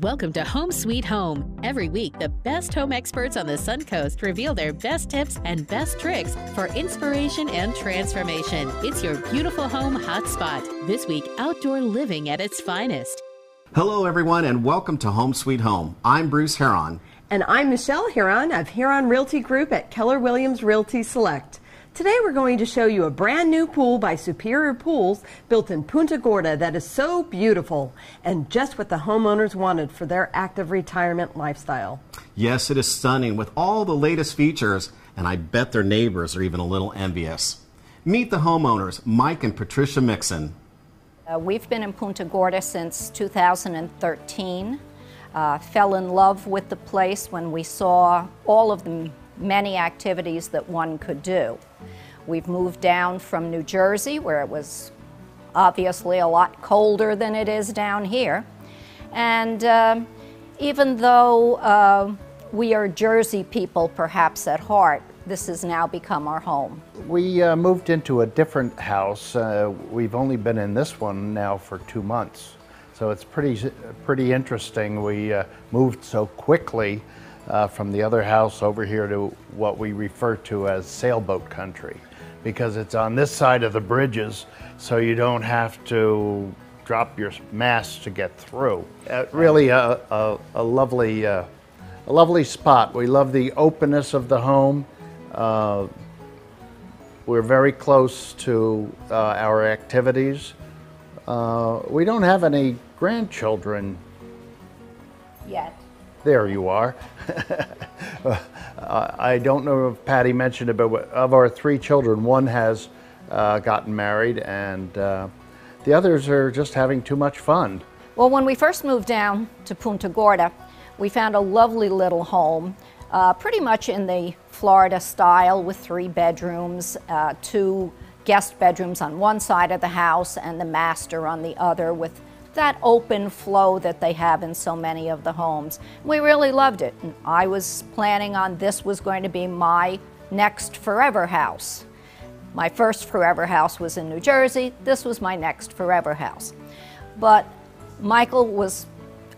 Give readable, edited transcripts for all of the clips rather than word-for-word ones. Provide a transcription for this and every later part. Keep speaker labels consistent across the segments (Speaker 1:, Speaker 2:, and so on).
Speaker 1: Welcome to Home Sweet Home. Every week, the best home experts on the Suncoast reveal their best tips and best tricks for inspiration and transformation. It's your beautiful home hotspot. This week, outdoor living at its finest.
Speaker 2: Hello, everyone, and welcome to Home Sweet Home. I'm Bruce Heron.
Speaker 3: And I'm Michelle Heron of Heron Realty Group at Keller Williams Realty Select. Today we're going to show you a brand new pool by Superior Pools built in Punta Gorda that is so beautiful and just what the homeowners wanted for their active retirement lifestyle.
Speaker 2: Yes, it is stunning with all the latest features, and I bet their neighbors are even a little envious. Meet the homeowners, Mike and Patricia Mixson.
Speaker 4: We've been in Punta Gorda since 2013. Fell in love with the place when we saw all of the many activities that one could do. We've moved down from New Jersey, where it was obviously a lot colder than it is down here. And even though we are Jersey people perhaps at heart, this has now become our home.
Speaker 5: We moved into a different house. We've only been in this one now for 2 months. So it's pretty interesting. We moved so quickly from the other house over here to what we refer to as sailboat country, because it's on this side of the bridges, so you don't have to drop your mast to get through. Really a lovely spot. We love the openness of the home. We're very close to our activities. We don't have any grandchildren
Speaker 4: Yet.
Speaker 5: There you are. I don't know if Patty mentioned it, but of our 3 children, one has gotten married, and the others are just having too much fun.
Speaker 4: Well, when we first moved down to Punta Gorda, we found a lovely little home, pretty much in the Florida style, with 3 bedrooms, 2 guest bedrooms on one side of the house and the master on the other, with that open flow that they have in so many of the homes. We really loved it. And I was planning on this was going to be my next forever house. My first forever house was in New Jersey. This was my next forever house. But Michael was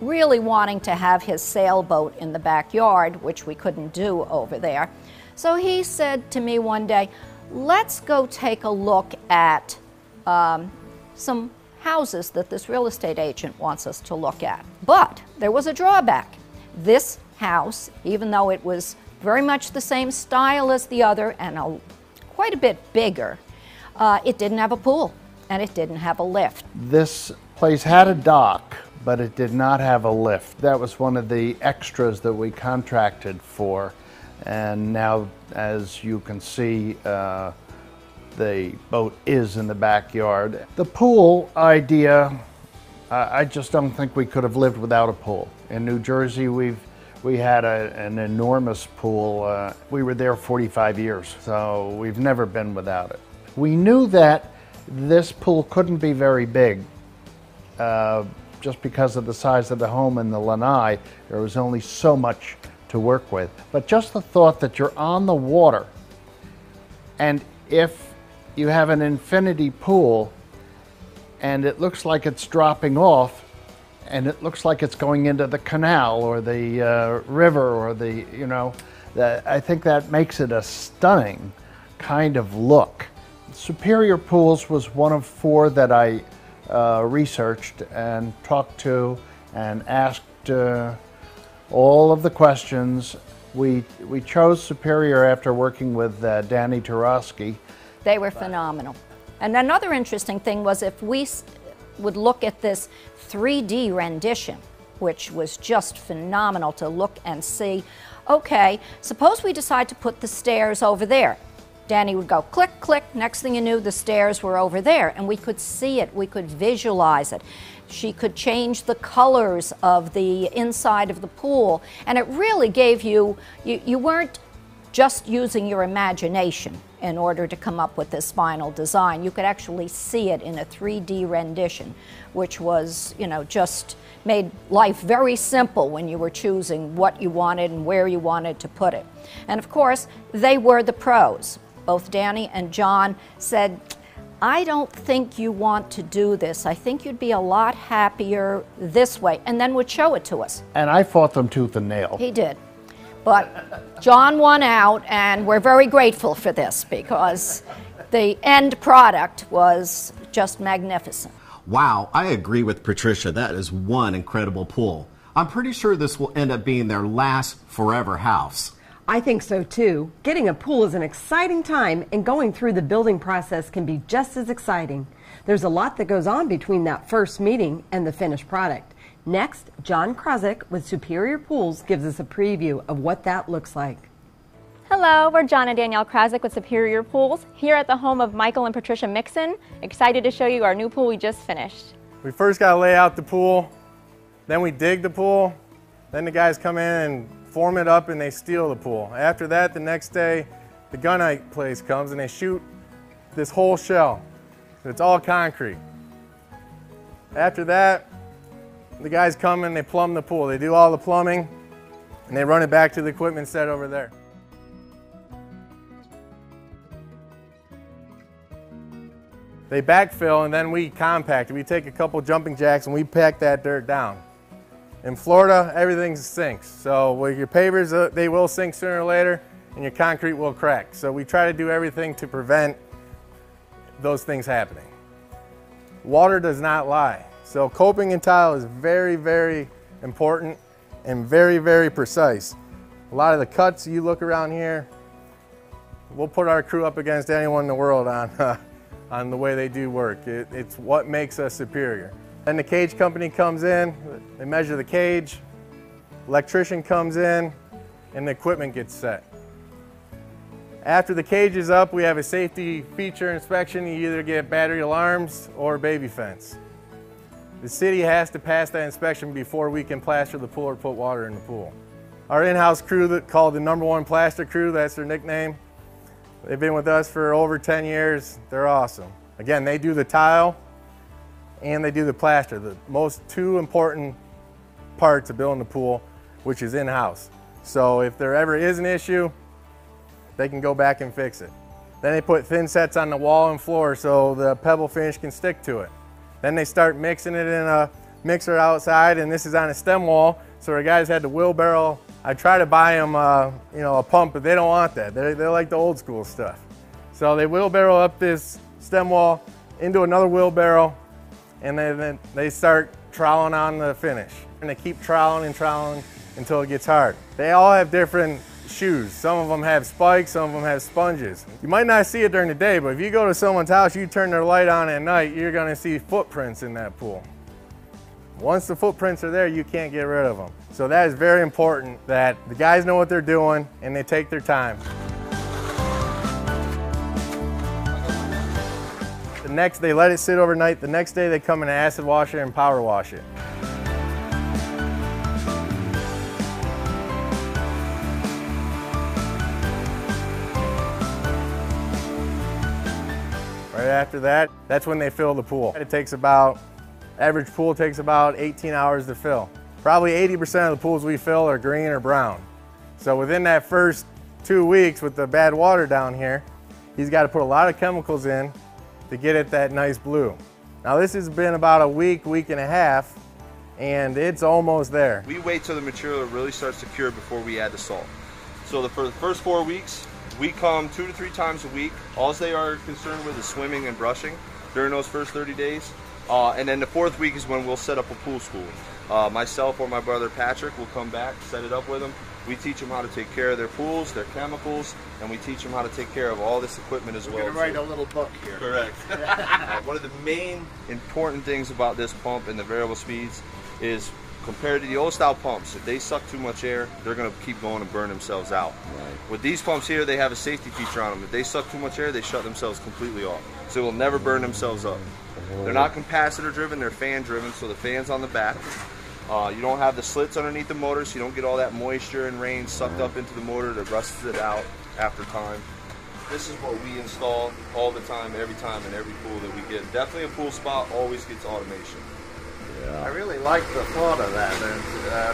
Speaker 4: really wanting to have his sailboat in the backyard, which we couldn't do over there. So he said to me one day, let's go take a look at some houses that this real estate agent wants us to look at. But there was a drawback. This house, even though it was very much the same style as the other and quite a bit bigger, it didn't have a pool and it didn't have a lift.
Speaker 5: This place had a dock, but it did not have a lift. That was one of the extras that we contracted for. And now, as you can see, the boat is in the backyard. The pool idea, I just don't think we could have lived without a pool. In New Jersey, we had an enormous pool. We were there 45 years, so we've never been without it. We knew that this pool couldn't be very big, just because of the size of the home and the lanai. There was only so much to work with. But just the thought that you're on the water, and if you have an infinity pool and it looks like it's dropping off and it looks like it's going into the canal or the river or I think that makes it a stunning kind of look. Superior Pools was one of 4 that I researched and talked to and asked all of the questions. We chose Superior after working with Danny Tarosky.
Speaker 4: They were phenomenal. And another interesting thing was if we would look at this 3D rendition, which was just phenomenal to look and see, okay, suppose we decide to put the stairs over there. Danny would go click, click, next thing you knew the stairs were over there, and we could see it, we could visualize it. She could change the colors of the inside of the pool, and it really gave you weren't just using your imagination in order to come up with this final design. You could actually see it in a 3D rendition, which was, just made life very simple when you were choosing what you wanted and where you wanted to put it. And of course, they were the pros. Both Danny and John said, I don't think you want to do this. I think you'd be a lot happier this way, and then would show it to us.
Speaker 5: And I fought them tooth and nail.
Speaker 4: He did. But John won out, and we're very grateful for this because the end product was just magnificent.
Speaker 2: Wow, I agree with Patricia. That is one incredible pool. I'm pretty sure this will end up being their last forever house.
Speaker 3: I think so too. Getting a pool is an exciting time, and going through the building process can be just as exciting. There's a lot that goes on between that first meeting and the finished product. Next, John Krosick with Superior Pools gives us a preview of what that looks like.
Speaker 6: Hello, we're John and Danielle Krosick with Superior Pools, here at the home of Michael and Patricia Mixson. Excited to show you our new pool we just finished.
Speaker 7: We first got to lay out the pool, then we dig the pool, then the guys come in and form it up and they steel the pool. After that, the next day, the gunite place comes and they shoot this whole shell. It's all concrete. After that, the guys come and they plumb the pool. They do all the plumbing and they run it back to the equipment set over there. They backfill and then we compact it. We take a couple jumping jacks and we pack that dirt down. In Florida, everything sinks. So with your pavers, they will sink sooner or later, and your concrete will crack. So we try to do everything to prevent those things happening. Water does not lie. So coping in tile is very, very important and very, very precise. A lot of the cuts you look around here, we'll put our crew up against anyone in the world on the way they do work. It's what makes us superior. Then the cage company comes in, they measure the cage, electrician comes in, and the equipment gets set. After the cage is up, we have a safety feature inspection. You either get battery alarms or baby fence. The city has to pass that inspection before we can plaster the pool or put water in the pool. Our in-house crew, called the #1 Plaster Crew, that's their nickname. They've been with us for over 10 years. They're awesome. Again, they do the tile and they do the plaster, the most two important parts of building the pool, which is in-house. So if there ever is an issue, they can go back and fix it. Then they put thin sets on the wall and floor so the pebble finish can stick to it. Then they start mixing it in a mixer outside, and this is on a stem wall, so our guys had to wheelbarrow. I try to buy them a pump, but they don't want that. They like the old school stuff. So they wheelbarrow up this stem wall into another wheelbarrow, and then they start troweling on the finish. And they keep troweling and troweling until it gets hard. They all have different shoes. Some of them have spikes, some of them have sponges. You might not see it during the day, but if you go to someone's house, you turn their light on at night, you're gonna see footprints in that pool. Once the footprints are there, you can't get rid of them. So that is very important that the guys know what they're doing and they take their time. They let it sit overnight. The next day they come in and acid wash it and power wash it. Right after that, that's when they fill the pool. It takes average pool takes about 18 hours to fill. Probably 80% of the pools we fill are green or brown. So within that first 2 weeks with the bad water down here, he's got to put a lot of chemicals in to get it that nice blue. Now this has been about a week and a half, and it's almost there.
Speaker 8: We wait till the material really starts to cure before we add the salt. So for the first 4 weeks, we come 2 to 3 times a week. All they are concerned with is swimming and brushing during those first 30 days. And then the 4th week is when we'll set up a pool school. Myself or my brother Patrick will come back, set it up with them. We teach them how to take care of their pools, their chemicals, and we teach them how to take care of all this equipment as well.
Speaker 5: We're going to write a little book here.
Speaker 8: Correct. One of the main important things about this pump and the variable speeds is compared to the old style pumps, if they suck too much air, they're going to keep going and burn themselves out. Right. With these pumps here, they have a safety feature on them. If they suck too much air, they shut themselves completely off. So they will never burn themselves up. They're not capacitor driven, they're fan driven, so the fan's on the back. You don't have the slits underneath the motor, so you don't get all that moisture and rain sucked up into the motor that rusts it out after time. This is what we install all the time, every time, in every pool that we get. Definitely a pool spot always gets automation.
Speaker 9: I really like the thought of that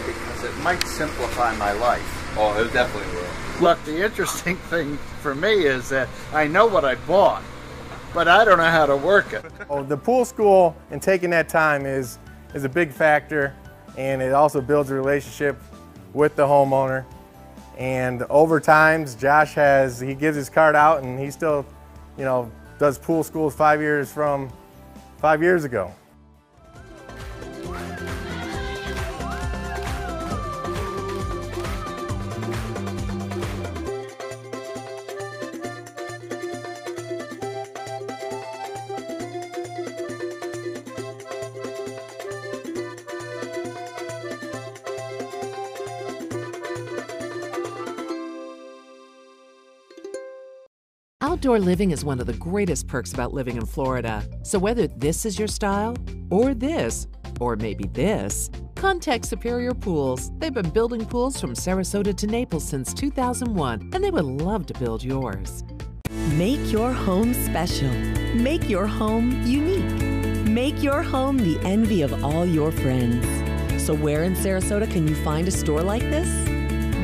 Speaker 9: because it might simplify my life.
Speaker 8: Oh, it definitely will.
Speaker 5: Look, the interesting thing for me is that I know what I bought.
Speaker 9: but I don't know how to work it.
Speaker 7: Oh, the pool school and taking that time is a big factor, and it also builds a relationship with the homeowner. And over times, Josh he gives his card out, and he still, you know, does pool schools 5 years from 5 years ago.
Speaker 10: Outdoor living is one of the greatest perks about living in Florida. So whether this is your style, or this, or maybe this, contact Superior Pools. They've been building pools from Sarasota to Naples since 2001, and they would love to build yours.
Speaker 11: Make your home special. Make your home unique. Make your home the envy of all your friends. So where in Sarasota can you find a store like this?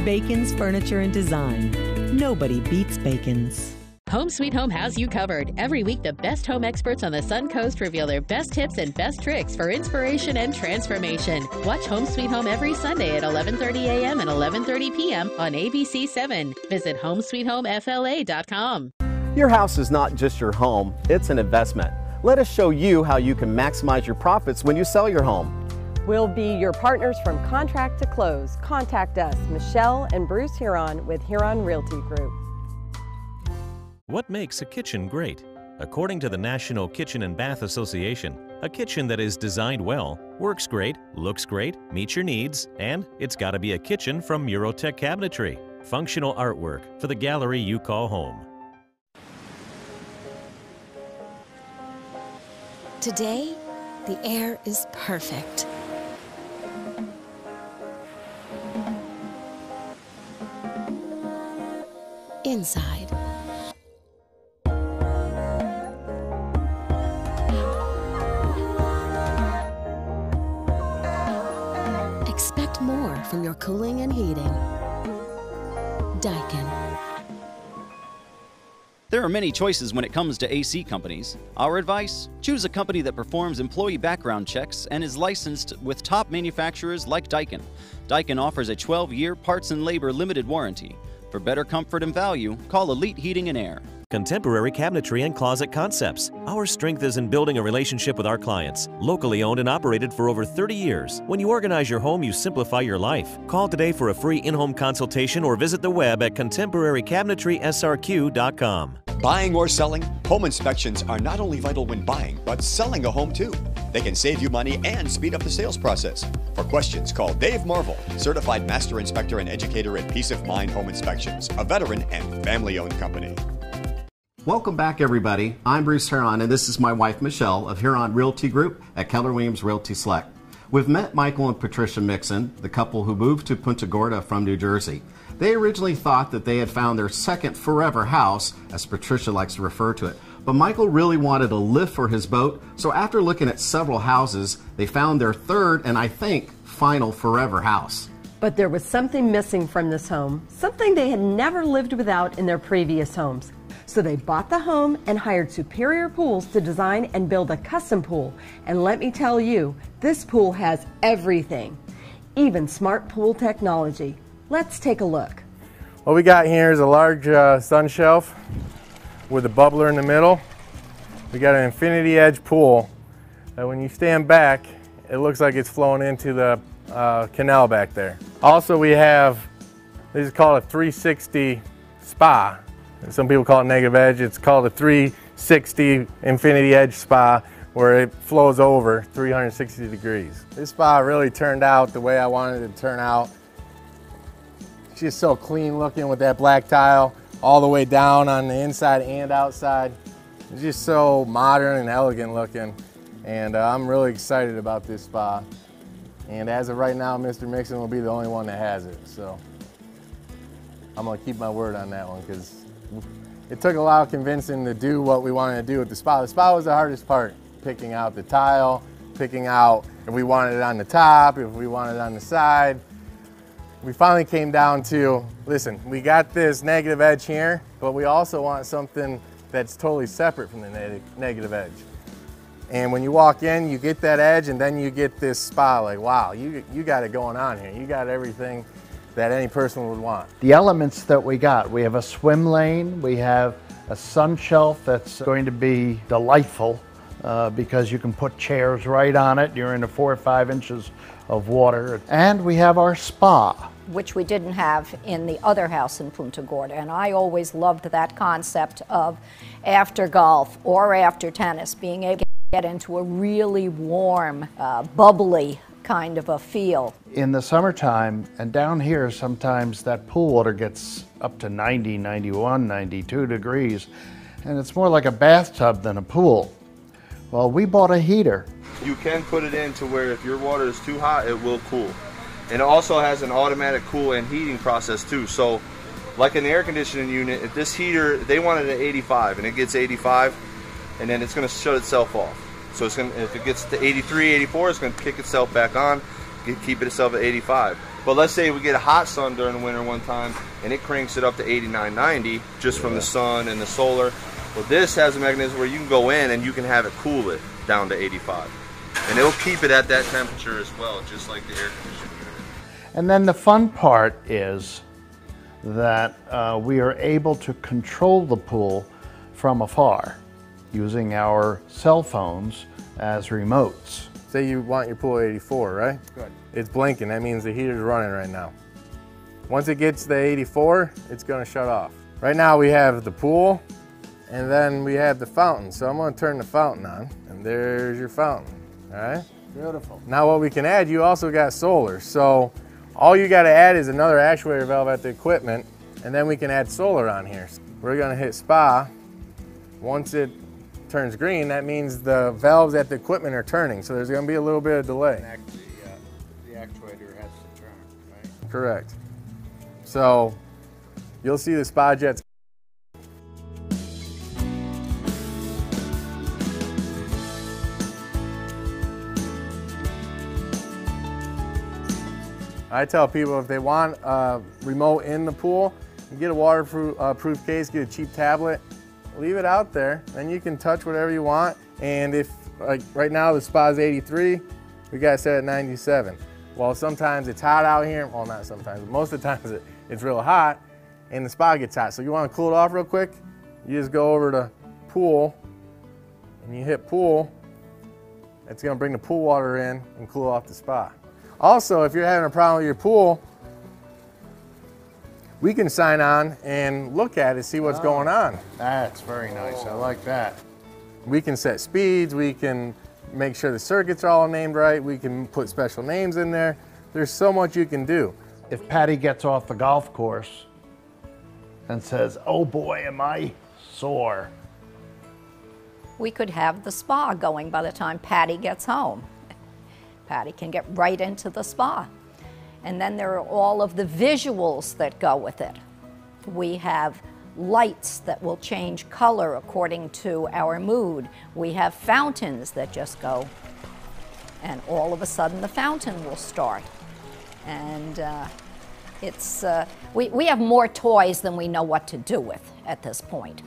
Speaker 11: Bacon's Furniture and Design. Nobody beats Bacon's.
Speaker 1: Home Sweet Home has you covered. Every week, the best home experts on the Suncoast reveal their best tips and best tricks for inspiration and transformation. Watch Home Sweet Home every Sunday at 11:30 a.m. and 11:30 p.m. on ABC 7. Visit HomesweetHomeFLA.com.
Speaker 2: Your house is not just your home, it's an investment. Let us show you how you can maximize your profits when you sell your home.
Speaker 3: We'll be your partners from contract to close. Contact us, Michelle and Bruce Huron with Huron Realty Group.
Speaker 12: What makes a kitchen great? According to the National Kitchen and Bath Association, a kitchen that is designed well, works great, looks great, meets your needs, and it's got to be a kitchen from Eurotech Cabinetry. Functional artwork for the gallery you call home.
Speaker 11: Today, the air is perfect. Inside, expect more from your cooling and heating. Daikin.
Speaker 13: There are many choices when it comes to AC companies. Our advice? Choose a company that performs employee background checks and is licensed with top manufacturers like Daikin. Daikin offers a 12-year parts and labor limited warranty. For better comfort and value, call Elite Heating and Air.
Speaker 12: Contemporary Cabinetry and Closet Concepts. Our strength is in building a relationship with our clients. Locally owned and operated for over 30 years. When you organize your home, you simplify your life. Call today for a free in-home consultation or visit the web at contemporarycabinetry.srq.com.
Speaker 14: Buying or selling, home inspections are not only vital when buying, but selling a home too. They can save you money and speed up the sales process. For questions, call Dave Marvel, Certified Master Inspector and Educator at Peace of Mind Home Inspections, a veteran and family-owned company.
Speaker 2: Welcome back, everybody. I'm Bruce Huron, and this is my wife, Michelle, of Huron Realty Group at Keller Williams Realty Select. We've met Michael and Patricia Mixson, the couple who moved to Punta Gorda from New Jersey. They originally thought that they had found their second forever house, as Patricia likes to refer to it. But Michael really wanted a lift for his boat, so after looking at several houses, they found their third and I think final forever house.
Speaker 3: But there was something missing from this home, something they had never lived without in their previous homes. So they bought the home and hired Superior Pools to design and build a custom pool. And let me tell you, this pool has everything, even smart pool technology. Let's take a look.
Speaker 7: What we got here is a large sun shelf with a bubbler in the middle. We got an infinity edge pool that when you stand back, it looks like it's flowing into the canal back there. Also, we have, this is called a 360 spa. Some people call it negative edge. It's called a 360 infinity edge spa, where it flows over 360 degrees. This spa really turned out the way I wanted it to turn out. It's just so clean looking with that black tile all the way down on the inside and outside. It's just so modern and elegant looking. And I'm really excited about this spa. And as of right now, Mr. Mixson will be the only one that has it. So I'm gonna keep my word on that one, because it took a lot of convincing to do what we wanted to do with the spa. The spa was the hardest part, picking out the tile, picking out if we wanted it on the top, if we wanted it on the side. We finally came down to, listen, we got this negative edge here, but we also want something that's totally separate from the negative edge. And when you walk in, you get that edge, and then you get this spa, like, wow, you got it going on here. You got everything that any person would want.
Speaker 5: The elements that we got, we have a swim lane, we have a sun shelf that's going to be delightful because you can put chairs right on it. You're into 4 or 5 inches of water. And we have our spa,
Speaker 4: which we didn't have in the other house in Punta Gorda. And I always loved that concept of after golf or after tennis, being able to get into a really warm, bubbly kind of a feel.
Speaker 5: In the summertime, and down here sometimes that pool water gets up to 90, 91, 92 degrees, and it's more like a bathtub than a pool. Well, we bought a heater.
Speaker 8: You can put it in to where if your water is too hot, it will cool. And it also has an automatic cool and heating process too. So like an air conditioning unit, if this heater, they want it at 85 and it gets 85, and then it's gonna shut itself off. So it's gonna, if it gets to 83, 84, it's gonna kick itself back on, keep itself at 85. But let's say we get a hot sun during the winter one time and it cranks it up to 89, 90 just from the sun and the solar. Well, this has a mechanism where you can go in and you can have it cool it down to 85. And it'll keep it at that temperature as well, just like the air conditioning unit.
Speaker 5: And then the fun part is that we are able to control the pool from afar using our cell phones as remotes.
Speaker 7: Say you want your pool at 84, right?
Speaker 5: Good.
Speaker 7: It's blinking, that means the heater's running right now. Once it gets to 84, it's gonna shut off. Right now we have the pool, and then we have the fountain. So I'm gonna turn the fountain on, and there's your fountain, all right?
Speaker 5: Beautiful.
Speaker 7: Now what we can add, you also got solar. So all you gotta add is another actuator valve at the equipment, and then we can add solar on here. We're gonna hit spa. Once it turns green, that means the valves at the equipment are turning. So there's gonna be a little bit of delay.
Speaker 5: Actually, the actuator has to turn, right?
Speaker 7: Correct. So you'll see the spa jets. I tell people if they want a remote in the pool, you get a waterproof case, get a cheap tablet, leave it out there, then you can touch whatever you want. And if, like right now the spa is 83, we got it set at 97. Well, sometimes it's hot out here, well not sometimes, but most of the times it's real hot and the spa gets hot. So you want to cool it off real quick, you just go over to pool and you hit pool. It's going to bring the pool water in and cool off the spa. Also, if you're having a problem with your pool, we can sign on and look at it, see what's going on.
Speaker 5: That's very nice, I like that.
Speaker 7: We can set speeds, we can make sure the circuits are all named right, we can put special names in there. There's so much you can do.
Speaker 5: If Patty gets off the golf course and says, oh boy, am I sore.
Speaker 4: We could have the spa going by the time Patty gets home. Patty can get right into the spa. And then there are all of the visuals that go with it. We have lights that will change color according to our mood. We have fountains that just go, and all of a sudden the fountain will start. And we have more toys than we know what to do with at this point.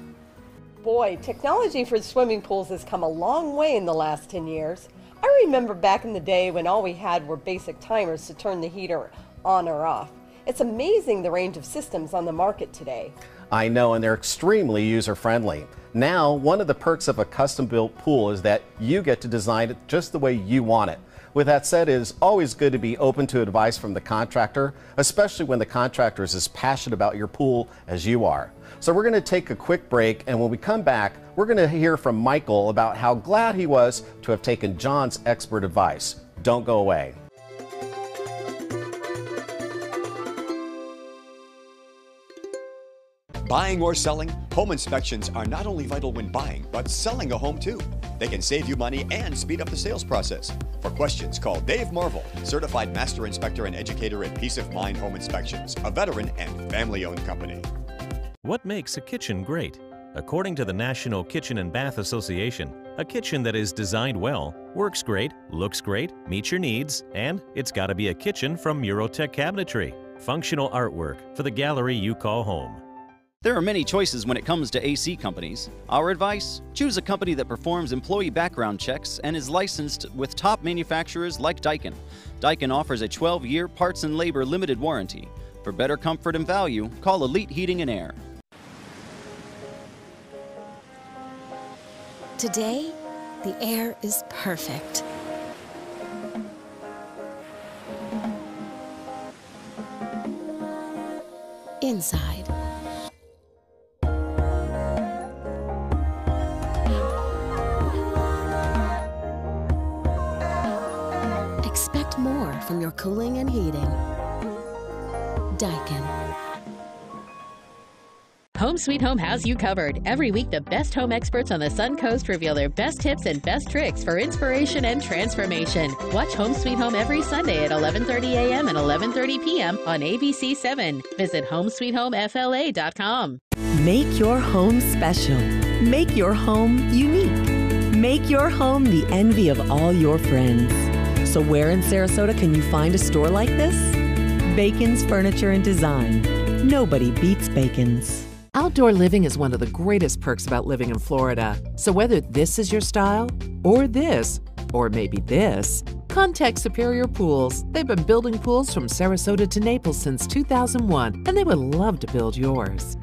Speaker 3: Boy, technology for swimming pools has come a long way in the last 10 years. I remember back in the day when all we had were basic timers to turn the heater on or off. It's amazing the range of systems on the market today.
Speaker 2: I know, and they're extremely user-friendly. Now, one of the perks of a custom-built pool is that you get to design it just the way you want it. With that said, it is always good to be open to advice from the contractor, especially when the contractor is as passionate about your pool as you are. So we're going to take a quick break, and when we come back, we're going to hear from Michael about how glad he was to have taken John's expert advice. Don't go away.
Speaker 14: Buying or selling, home inspections are not only vital when buying, but selling a home too. They can save you money and speed up the sales process. For questions, call Dave Marvel, Certified Master Inspector and Educator at Peace of Mind Home Inspections, a veteran and family-owned company.
Speaker 12: What makes a kitchen great? According to the National Kitchen and Bath Association, a kitchen that is designed well, works great, looks great, meets your needs, and it's got to be a kitchen from Murotech Cabinetry. Functional artwork for the gallery you call home.
Speaker 13: There are many choices when it comes to AC companies. Our advice? Choose a company that performs employee background checks and is licensed with top manufacturers like Daikin. Daikin offers a 12-year parts and labor limited warranty. For better comfort and value, call Elite Heating and Air.
Speaker 15: Today, the air is perfect. Inside. Expect more from your cooling and heating. Daikin.
Speaker 1: Home Sweet Home has you covered. Every week, the best home experts on the Suncoast reveal their best tips and best tricks for inspiration and transformation. Watch Home Sweet Home every Sunday at 11:30 a.m. and 11:30 p.m. on ABC 7. Visit HomeSweetHomeFLA.com.
Speaker 11: Make your home special. Make your home unique. Make your home the envy of all your friends. So where in Sarasota can you find a store like this? Bacon's Furniture and Design. Nobody beats Bacon's.
Speaker 10: Outdoor living is one of the greatest perks about living in Florida. So whether this is your style, or this, or maybe this, contact Superior Pools. They've been building pools from Sarasota to Naples since 2001, and they would love to build yours.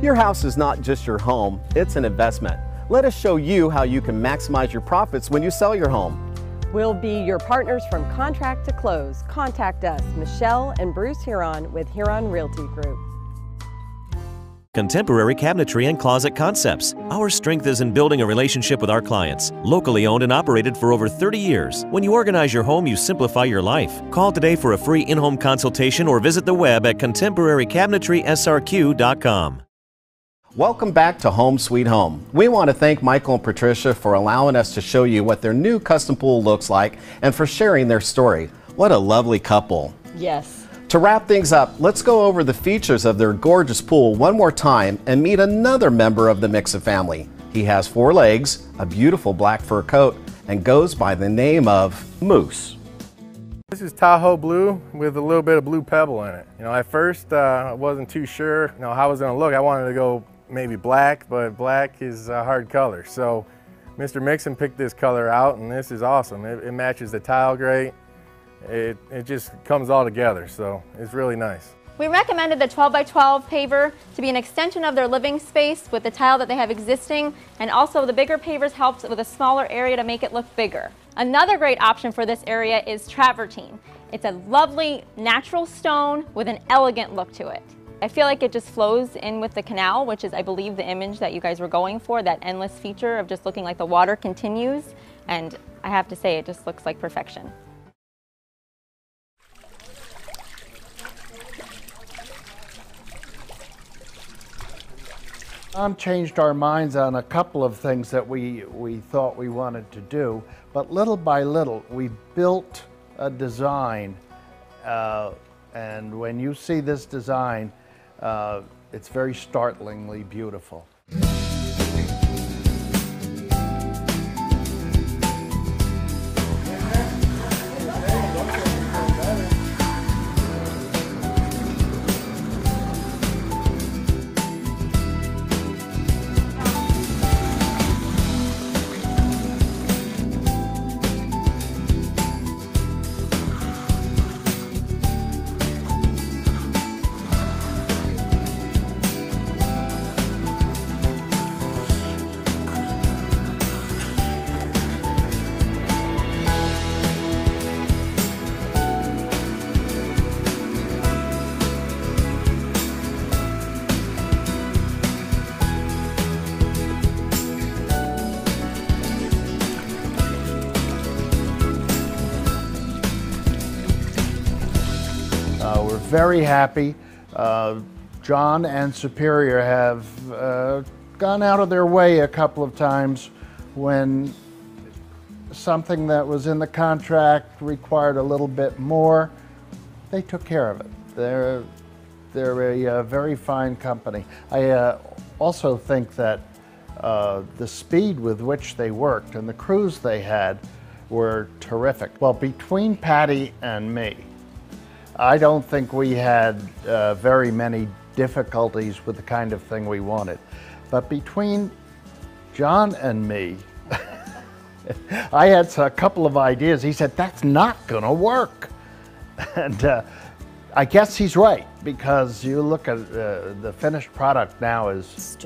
Speaker 2: Your house is not just your home, it's an investment. Let us show you how you can maximize your profits when you sell your home.
Speaker 3: We'll be your partners from contract to close. Contact us, Michelle and Bruce Huron with Huron Realty Group.
Speaker 12: Contemporary Cabinetry and Closet Concepts. Our strength is in building a relationship with our clients. Locally owned and operated for over 30 years. When you organize your home, you simplify your life. Call today for a free in-home consultation or visit the web at contemporarycabinetry.srq.com.
Speaker 2: Welcome back to Home Sweet Home. We want to thank Michael and Patricia for allowing us to show you what their new custom pool looks like and for sharing their story. What a lovely couple.
Speaker 3: Yes.
Speaker 2: To wrap things up, let's go over the features of their gorgeous pool one more time and meet another member of the Mixson family. He has 4 legs, a beautiful black fur coat, and goes by the name of Moose.
Speaker 7: This is Tahoe blue with a little bit of blue pebble in it. You know, at first I wasn't too sure, how I was going to look. I wanted to go maybe black, but black is a hard color. So Mr. Mixson picked this color out, and this is awesome. It matches the tile great. It just comes all together, so it's really nice.
Speaker 6: We recommended the 12x12 paver to be an extension of their living space with the tile that they have existing, and also the bigger pavers helps with a smaller area to make it look bigger. Another great option for this area is travertine. It's a lovely natural stone with an elegant look to it. I feel like it just flows in with the canal, which is, I believe, the image that you guys were going for, that endless feature of just looking like the water continues, and I have to say it just looks like perfection.
Speaker 5: Changed our minds on a couple of things that we thought we wanted to do, but little by little we built a design, and when you see this design, it's very startlingly beautiful. We're very happy. John and Superior have gone out of their way a couple of times when something that was in the contract required a little bit more. They took care of it. They're a very fine company. I also think that the speed with which they worked and the crews they had were terrific. Well, between Patty and me, I don't think we had very many difficulties with the kind of thing we wanted. But between John and me, I had a couple of ideas. He said, that's not gonna work. And I guess he's right, because you look at the finished product now is...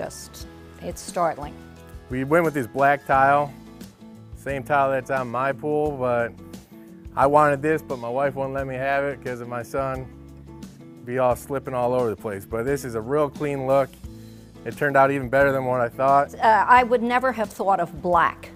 Speaker 4: It's startling.
Speaker 7: We went with this black tile, same tile that's on my pool, but I wanted this, but my wife wouldn't let me have it because of my son be all slipping all over the place. But this is a real clean look. It turned out even better than what I thought.
Speaker 4: I would never have thought of black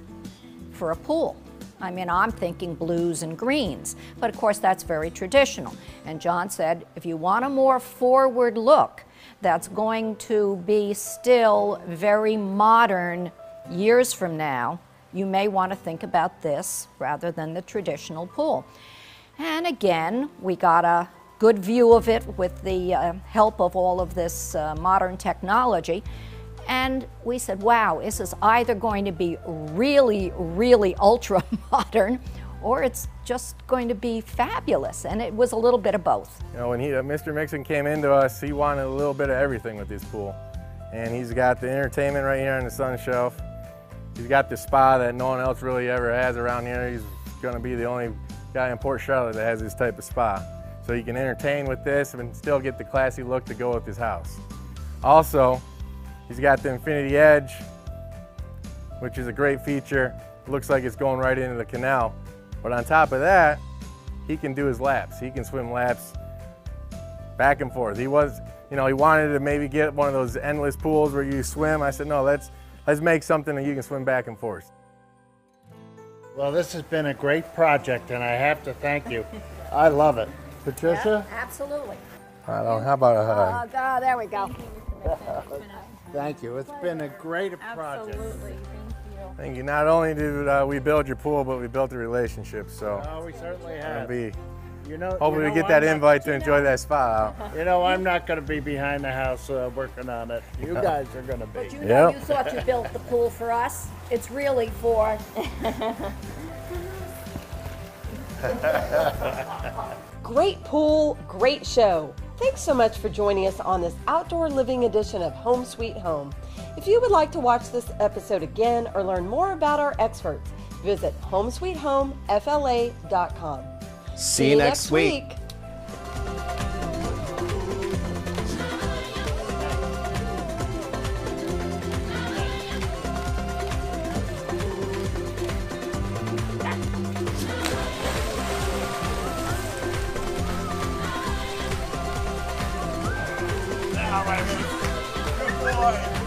Speaker 4: for a pool. I mean, I'm thinking blues and greens, but of course that's very traditional. And John said, if you want a more forward look that's going to be still very modern years from now, you may want to think about this rather than the traditional pool. And again, we got a good view of it with the help of all of this modern technology. And we said, wow, this is either going to be really, really ultra modern, or it's just going to be fabulous. And it was a little bit of both.
Speaker 7: You know, when Mr. Mixson came into us, he wanted a little bit of everything with this pool. And he's got the entertainment right here on the sun shelf. He's got the spa that no one else really ever has around here. He's gonna be the only guy in Port Charlotte that has this type of spa. So you can entertain with this and still get the classy look to go with his house. Also, he's got the Infinity Edge, which is a great feature. Looks like it's going right into the canal. But on top of that, he can do his laps. He can swim laps back and forth. He wanted to maybe get one of those endless pools where you swim. I said, no, let's make something that you can swim back and forth.
Speaker 5: Well, this has been a great project, and I have to thank you. I love it. Patricia?
Speaker 4: Yeah, absolutely.
Speaker 7: How about a hug?
Speaker 4: There we go.
Speaker 5: Thank you. It's been a great project.
Speaker 4: Absolutely. Thank you.
Speaker 7: Thank you. Not only did we build your pool, but we built a relationship. So
Speaker 5: we certainly have.
Speaker 7: Hopefully we get that invite to enjoy that spa out.
Speaker 5: You know, I'm not going to be behind the house working on it. You guys are going to be.
Speaker 4: But you know, you thought you built the pool for us. It's really for...
Speaker 3: Great pool, great show. Thanks so much for joining us on this outdoor living edition of Home Sweet Home. If you would like to watch this episode again or learn more about our experts, visit homesweethomefla.com.
Speaker 2: See you next week.
Speaker 5: All right. Good boy.